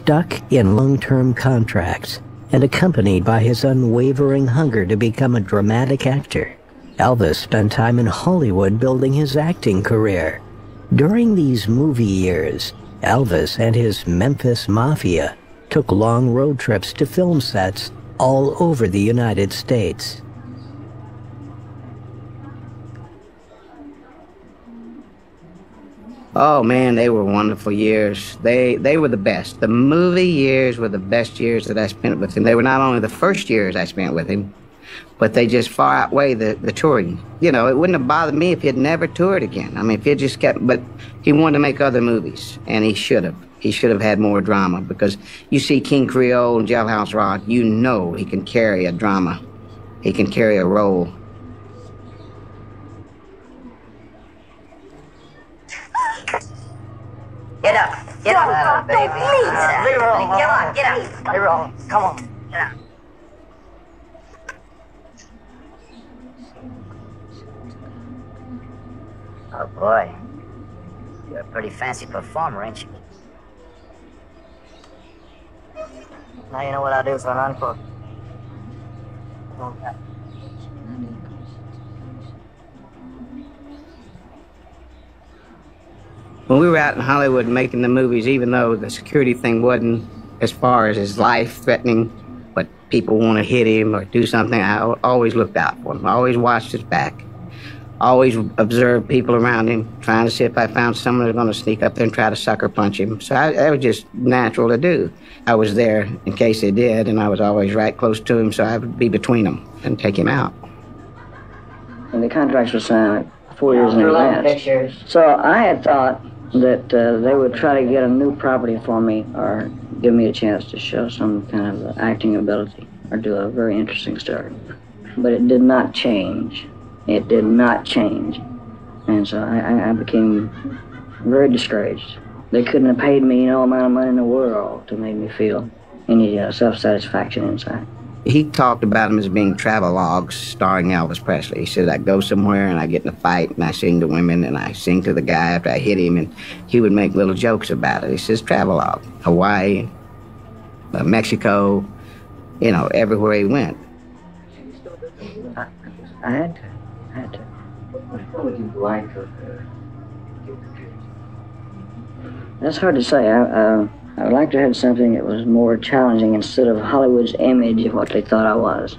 stuck in long-term contracts and accompanied by his unwavering hunger to become a dramatic actor, Elvis spent time in Hollywood building his acting career. During these movie years, Elvis and his Memphis Mafia took long road trips to film sets all over the United States. Oh man, they were wonderful years. They were the best. The movie years were the best years that I spent with him. They were not only the first years I spent with him, but they just far outweigh the touring. You know, it wouldn't have bothered me if he had never toured again. I mean, if he had just kept, but he wanted to make other movies, and he should have. He should have had more drama, because you see King Creole and Jailhouse Rock, you know he can carry a drama. He can carry a role. Get up, baby. Leave her alone. Get on, get up. Leave her alone. Come on. Get up. Oh, boy. You're a pretty fancy performer, ain't you? Now you know what I do for an encore. Okay. When we were out in Hollywood making the movies, even though the security thing wasn't as far as his life threatening, but people want to hit him or do something, I always looked out for him. I always watched his back. Always observed people around him, trying to see if I found someone that was going to sneak up there and try to sucker punch him. So that was just natural to do. I was there in case they did, and I was always right close to him, so I would be between them and take him out. And the contracts were signed 4 years in advance. So I had thought that they would try to get a new property for me or give me a chance to show some kind of acting ability or do a very interesting story. But it did not change. It did not change. And so I became very discouraged. They couldn't have paid me no amount of money in the world to make me feel any self-satisfaction inside. He talked about them as being travelogues starring Elvis Presley. He said, I'd go somewhere and I'd get in a fight and I sing to women and I sing to the guy after I hit him, and he would make little jokes about it. He says, travelogue, Hawaii, Mexico, you know, everywhere he went. I had to. What would you like to do? That's hard to say. I would like to have something that was more challenging instead of Hollywood's image of what they thought I was.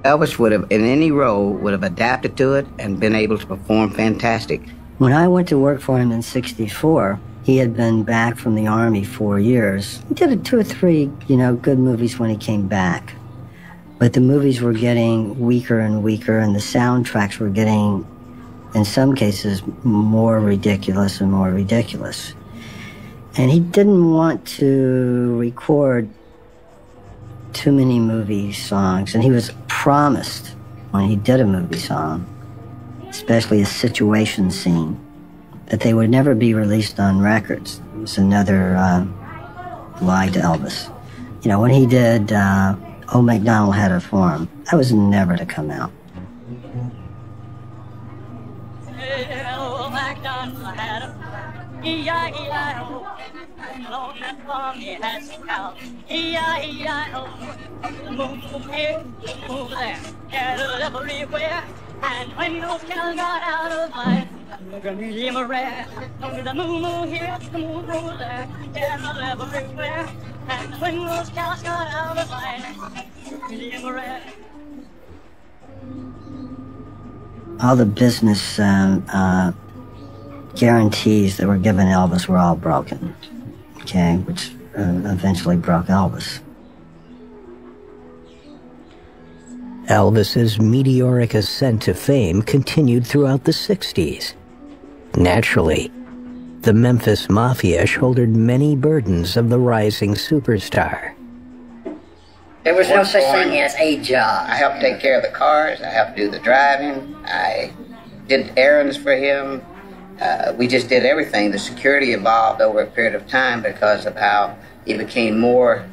Elvis would have, in any role, would have adapted to it and been able to perform fantastic. When I went to work for him in '64, he had been back from the Army 4 years. He did 2 or 3, good movies when he came back. But the movies were getting weaker and weaker, and the soundtracks were getting, in some cases, more ridiculous and more ridiculous. And he didn't want to record too many movie songs. And he was promised, when he did a movie song, especially a situation scene, that they would never be released on records. It was another lie to Elvis. When he did Old MacDonald Had a Farm, that was never to come out. Old MacDonald had a farm, E-I-E-I-O. On that farm he had some cows, E-I-E-I-O. Move here, move there, cattle everywhere. And when those cows got out of line, we're gonna leave him a rat. The moo-moo here, the moo-moo there, cattle everywhere. And when those cows got out of line, we're gonna leave him a rat. All the business guarantees that were given Elvis were all broken, okay, which eventually broke Elvis. Elvis's meteoric ascent to fame continued throughout the 60s. Naturally, the Memphis Mafia shouldered many burdens of the rising superstar. There was no such thing as a job. I helped take care of the cars, I helped do the driving, I did errands for him. We just did everything. The security evolved over a period of time because of how he became more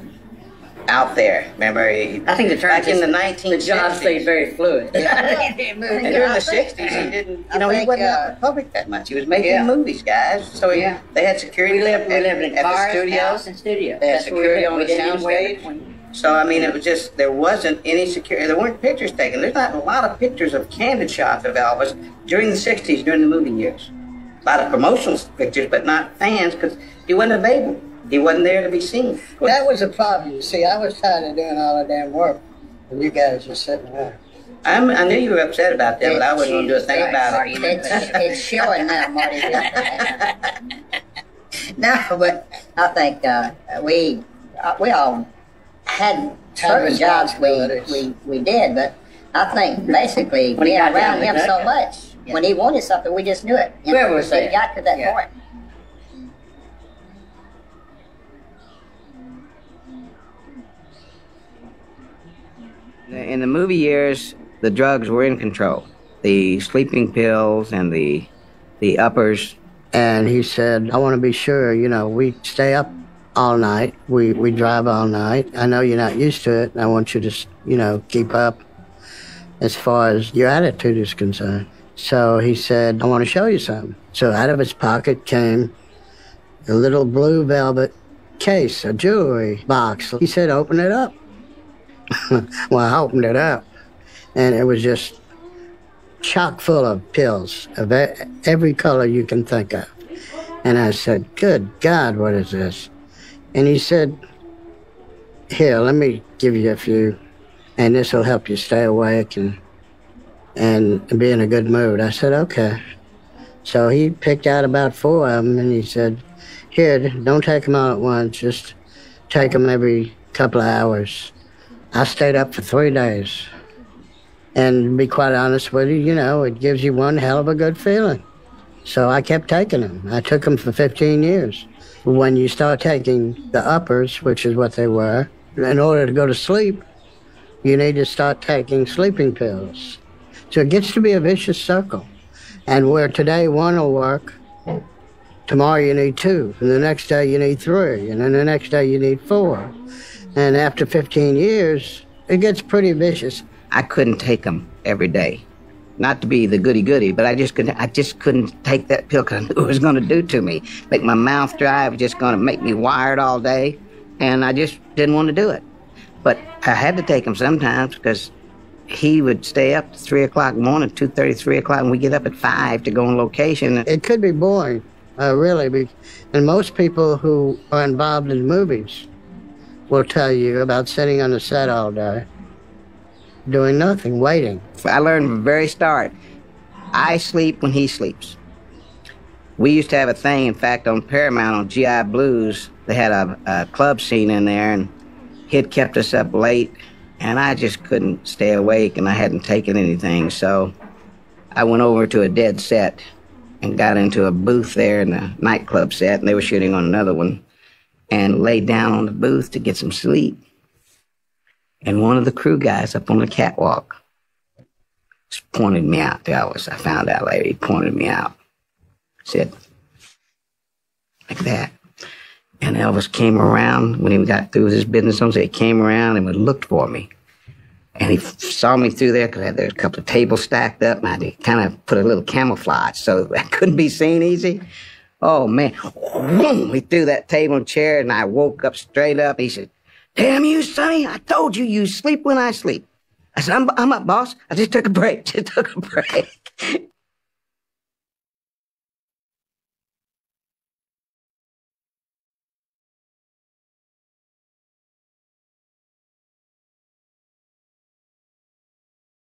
out there. Remember, I think back in the 1960s. The job stayed very fluid. And during the 60s, he didn't, he wasn't out in public that much. He was making movies, guys. So they had security. We lived in at cars, the studio. house, and studio. They had That's where security on we the didn't even wear soundstage. So, I mean, it was just, there wasn't any security. There weren't pictures taken. There's not a lot of pictures of candid shots of Elvis during the 60s, during the movie years. A lot of promotional pictures, but not fans, because he wasn't available. He wasn't there to be seen. That was a problem. You see, I was tired of doing all the damn work, and you guys just sitting there. I knew you were upset about that, but I wasn't going to do a thing about it. It's showing now, Marty. No, but I think we all had certain jobs we did, but I think basically being around him so much, when he wanted something, we just knew it. Whoever was there. He got to that point. In the movie years, the drugs were in control. The sleeping pills and the uppers. And he said, I want to be sure, we stay up all night. We drive all night. I know you're not used to it, and I want you to, keep up as far as your attitude is concerned. So he said, I want to show you something. So out of his pocket came a little blue velvet case, a jewelry box. He said, open it up. Well, I opened it up, and it was just chock full of pills of every color you can think of. And I said, good God, what is this? And he said, here, let me give you a few, and this will help you stay awake and be in a good mood. I said, okay. So he picked out about 4 of them, and he said, here, don't take them all at once, just take them every couple of hours. I stayed up for 3 days. And to be quite honest with you, it gives you one hell of a good feeling. So I kept taking them. I took them for 15 years. When you start taking the uppers, which is what they were, in order to go to sleep, you need to start taking sleeping pills. So it gets to be a vicious circle. And where today 1 will work, tomorrow you need 2, and the next day you need 3, and then the next day you need 4. And after 15 years, it gets pretty vicious. I couldn't take them every day. Not to be the goody-goody, but I just couldn't take that pill because I knew what it was going to do to me. Make my mouth dry, it was just going to make me wired all day, and I just didn't want to do it. But I had to take them sometimes because he would stay up to 3 o'clock in the morning, 2:30, 3 o'clock, and we get up at 5 to go on location. It could be boring, really, and most people who are involved in movies will tell you about sitting on the set all day, doing nothing, waiting. I learned from the very start, I sleep when he sleeps. We used to have a thing, in fact, on Paramount, on GI Blues, they had a club scene in there, and he'd kept us up late, and I just couldn't stay awake, and I hadn't taken anything, so I went over to a dead set and got into a booth there in the nightclub set, and they were shooting on another one, and laid down on the booth to get some sleep. And one of the crew guys up on the catwalk just pointed me out to Elvis. I found out later, he pointed me out. Said, like that. And Elvis came around when he got through with his business. He came around and looked for me. And he saw me through there because there was a couple of tables stacked up, and I had to kind of put a little camouflage so I couldn't be seen easy. Oh, man. He threw that table and chair, and I woke up straight up. He said, damn you, Sonny, I told you, you sleep when I sleep. I said, I'm up, boss. I just took a break,